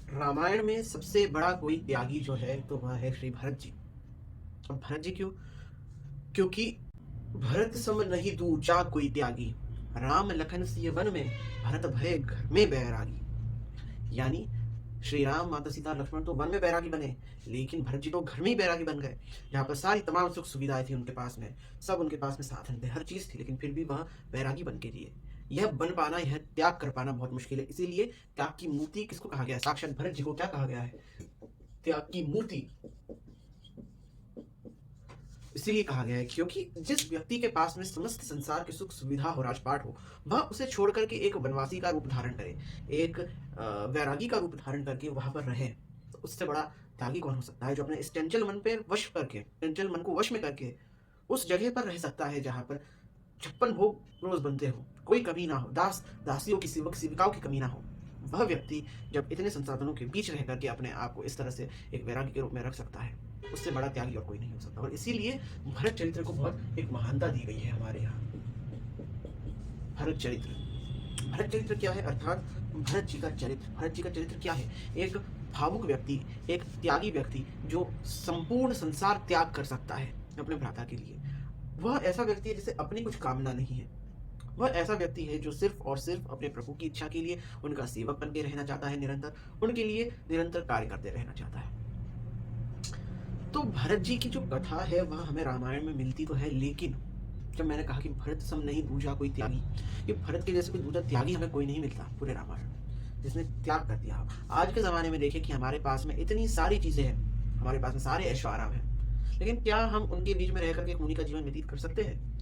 रामायण में सबसे बड़ा कोई त्यागी जो है तो वह है श्री भरत जी। अब भरत जी क्यों? क्योंकि भरत सम नहीं दूजा कोई त्यागी, राम लखन सिय वन में, भरत भय घर में बैरागी। यानी श्री राम, माता सीता, लक्ष्मण तो वन में बैरागी बने, लेकिन भरत जी तो घर में ही बैरागी बन गए। जहाँ पर सारी तमाम सुख सुविधाएं थी उनके पास में, सब उनके पास में साधन थे, हर चीज थी, लेकिन फिर भी वह बैरागी बन के जिए। यह बन पाना, यह त्याग कर पाना बहुत मुश्किल है। इसीलिए त्याग की मूर्ति किसको कहा गया है? साक्षात भरत जी को क्या कहा गया है? त्याग की मूर्ति। इसीलिए कहा गया है क्योंकि जिस व्यक्ति के पास में समस्त संसार की सुख सुविधा हो, राजपाट हो, वह उसे छोड़ करके एक वनवासी का रूप धारण करे, एक वैरागी का रूप धारण करके वहां पर रहे, तो उससे बड़ा त्यागी कौन हो सकता है? जो अपने इस चंचल मन पे वश करके, चंचल मन को वश में करके उस जगह पर रह सकता है जहां पर 56 भोग रोज बनते हो, कोई कमी ना हो, दास दासियों की, सेवक सेविकाओं की कमी ना हो। वह व्यक्ति जब इतने संसाधनों के बीच रह करके अपने आप को इस तरह से एक वैरागी के रूप में रख सकता है, उससे बड़ा त्यागी और कोई नहीं हो सकता। और इसीलिए भरत चरित्र को बहुत एक महानता दी गई है हमारे यहाँ। भरत चरित्र, भरत चरित्र क्या है? अर्थात भरत जी का चरित्र। भरत जी का चरित्र क्या है? एक भावुक व्यक्ति, एक त्यागी व्यक्ति जो संपूर्ण संसार त्याग कर सकता है अपने भ्राता के लिए। वह ऐसा व्यक्ति है जिसे अपनी कुछ कामना नहीं है। वह ऐसा व्यक्ति है जो सिर्फ और सिर्फ अपने प्रभु की इच्छा के लिए उनका सेवक बन के रहना चाहता है, निरंतर उनके लिए निरंतर कार्य करते रहना चाहता है। तो भरत जी की जो कथा है वह हमें रामायण में मिलती तो है, लेकिन जब मैंने कहा कि भरत सम नहीं दूजा कोई त्यागी, कि भरत के जैसे कोई दूजा त्यागी हमें कोई नहीं मिलता पूरे रामायण में जिसने त्याग कर दिया। आज के ज़माने में देखें कि हमारे पास में इतनी सारी चीज़ें हैं, हमारे पास में सारे ऐशो आराम हैं, लेकिन क्या हम उनके बीच में रह करके एक मुनि का जीवन व्यतीत कर सकते हैं?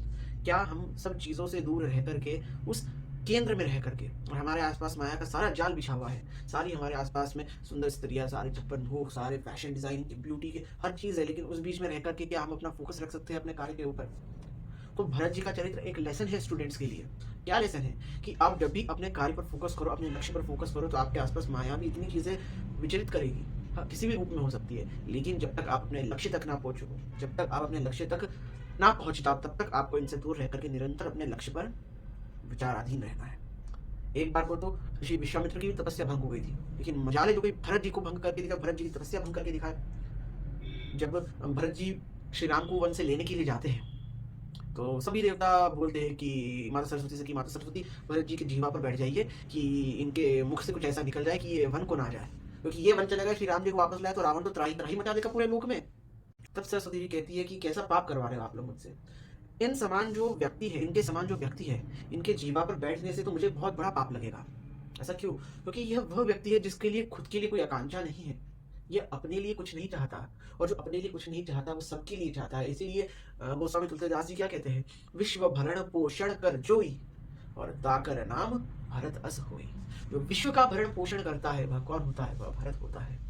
क्या हम सब चीज़ों से दूर रह करके उस केंद्र में रह करके, और हमारे आसपास माया का सारा जाल बिछा हुआ है, सारी हमारे आसपास में सुंदर स्त्रियां, सारे 56 भोग, सारे फैशन डिजाइन की, ब्यूटी के हर चीज़ है, लेकिन उस बीच में रह करके क्या हम अपना फोकस रख सकते हैं अपने कार्य के ऊपर? तो भरत जी का चरित्र एक लेसन है स्टूडेंट्स के लिए। क्या लेसन है? कि आप जब भी अपने कार्य पर फोकस करो, अपने लक्ष्य पर फोकस करो, तो आपके आसपास माया भी इतनी चीजें विचलित करेगी। हाँ, किसी भी रूप में हो सकती है, लेकिन जब तक आप अपने लक्ष्य तक ना पहुंचो, जब तक आप अपने लक्ष्य तक ना पहुंचता, तब तक आपको इनसे दूर रह करके निरंतर अपने लक्ष्य पर विचाराधीन रहना है। एक बार को तो ऋषि विश्वामित्र की भी तपस्या भंग हो गई थी, लेकिन मजाले जो कोई भरत जी को भंग करके दिखा, भरत जी की तपस्या भंग करके दिखाया। जब भरत जी श्री राम को वन से लेने के लिए जाते हैं, तो सभी देवता बोलते हैं कि माता सरस्वती से, कि माता सरस्वती भरत जी की जीवा पर बैठ जाइए कि इनके मुख से कुछ ऐसा निकल जाए कि ये वन को ना जाए, क्योंकि ये वन चला गया, श्री राम जी को वापस लाए तो रावण तो त्राही त्राही मचा देगा पूरे लोक में। तब सरस्वती जी कहती है कि कैसा पाप करवा रहे हो आप लोग मुझसे? इन समान जो व्यक्ति है, इनके समान जो व्यक्ति है, इनके जीवा पर बैठने से तो मुझे बहुत बड़ा पाप लगेगा। ऐसा क्यों? क्योंकि यह वह व्यक्ति है जिसके लिए खुद के लिए कोई आकांक्षा नहीं है, ये अपने लिए कुछ नहीं चाहता, और जो अपने लिए कुछ नहीं चाहता वो सबके लिए चाहता है। इसीलिए गोस्वामी तुलसीदास जी क्या कहते हैं? विश्व भरण पोषण कर जोई, और ताकर नाम भरत अस होई। जो विश्व का भरण पोषण करता है वह कौन होता है? वह भरत होता है।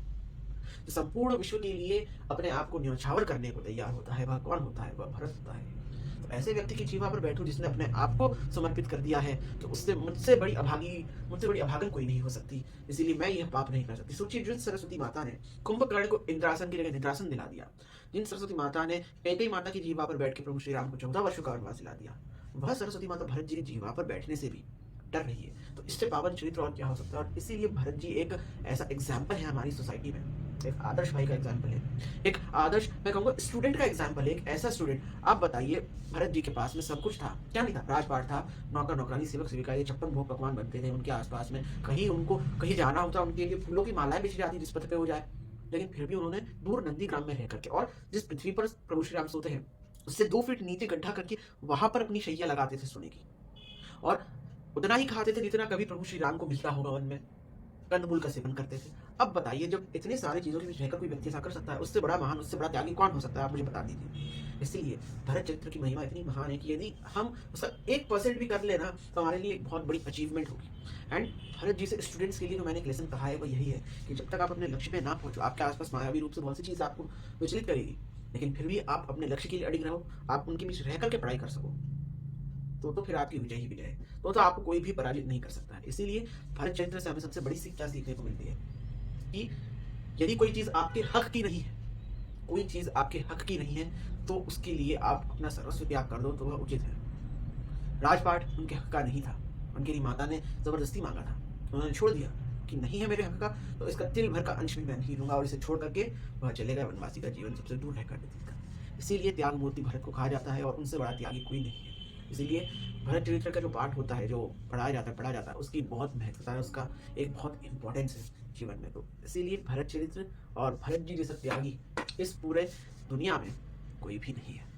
जो संपूर्ण विश्व के लिए अपने आप को न्यौछावर करने को तैयार होता है वह कौन होता है? वह भरत होता है। तो ऐसे व्यक्ति की जीवा पर बैठो जिसने अपने आप को समर्पित कर दिया है, तो उससे मुझसे बड़ी अभागन कोई नहीं हो सकती। इसीलिए मैं यह पाप नहीं कर सकती। सोचिए, जिन सरस्वती माता ने कुंभकर्ण को इंद्रासन की जगह निद्रासन दिला दिया, जिन सरस्वती माता ने कैकेयी माता की जीवा पर बैठ के प्रभु श्री राम को 14 वर्षों का वनवास दिला दिया, वह सरस्वती माता भरत जी की जीवा पर बैठने से भी डर रही है। तो इससे पावन चरित्र और क्या हो सकता है? और इसीलिए भरत जी एक ऐसा एग्जाम्पल है हमारी सोसाइटी में, एक आदर्श भाई का एग्जाम्पल है, एक आदर्श, मैं कहूँगा स्टूडेंट का एग्जाम्पल है। एक ऐसा स्टूडेंट, आप बताइए, भरत जी के पास में सब कुछ था, क्या नहीं था? राजपाट था, नौकर नौकरानी, सेवक सेविका, ये 56 भोग पकवान बनते थे उनके आसपास में, कहीं उनको कहीं जाना होता उनके लिए फूलों की मालाएं बिछी जाती जिस पथ पे हो जाए, लेकिन फिर भी उन्होंने दूर नंदी ग्राम में रह करके, और जिस पृथ्वी पर प्रभु श्री राम सोते हैं उससे 2 फीट नीचे गड्ढा करके वहां पर अपनी शैया लगाते थे सोने की, और उतना ही खाते थे जितना कभी प्रभु श्री राम को मिलता होगा वन में, कंदमूल का सेवन करते थे। अब बताइए, जब इतने सारे चीजों के बीच रहकर कोई व्यक्ति ऐसा कर सकता है, उससे बड़ा महान, उससे बड़ा त्यागी कौन हो सकता है? आप मुझे बता दीजिए। इसीलिए भरत चरित्र की महिमा इतनी महान है कि यदि हम उसका 1% भी कर लेना तो हमारे लिए एक बहुत बड़ी अचीवमेंट होगी। एंड भरत जी से स्टूडेंट्स के लिए जो मैंने एक लेसन कहा है वो यही है कि जब तक आप अपने लक्ष्य पे ना पहुंचो, आपके आसपास मायावी रूप से बहुत सी चीज आपको विचलित करेगी, लेकिन फिर भी आप अपने लक्ष्य के लिए अडिग रहो, आप उनके बीच रह करके पढ़ाई कर सको, तो फिर आपकी विजय ही विजय है। तो आपको कोई भी पराजित नहीं कर सकता है। इसीलिए भरत चरित्र से हमें सबसे बड़ी सीख क्या सीखने को मिलती है? कि यदि कोई चीज आपके हक की नहीं है, कोई चीज आपके हक की नहीं है, तो उसके लिए आप अपना सर्वस्व त्याग कर दो तो वह उचित है। राजपाट उनके हक का नहीं था, उनके लिए माता ने जबरदस्ती मांगा था, उन्होंने छोड़ दिया ही नहीं है मेरे हक का, तो इसका तिल भर का अंश भी मैं नहीं लूँगा और इसे छोड़ कर के वह चलेगा वनवासी का जीवन सबसे दूर रहकर व्यतीत करने। इसीलिए त्याग मूर्ति भरत को कहा जाता है और उनसे बड़ा त्यागी कोई नहीं है। इसीलिए भरत चरित्र का जो पाठ होता है, जो पढ़ा जाता है, उसकी बहुत महत्वता है, उसका एक बहुत इम्पोर्टेंस है जीवन में। तो इसीलिए भरत चरित्र और भरत जी जैसा त्यागी इस पूरे दुनिया में कोई भी नहीं है।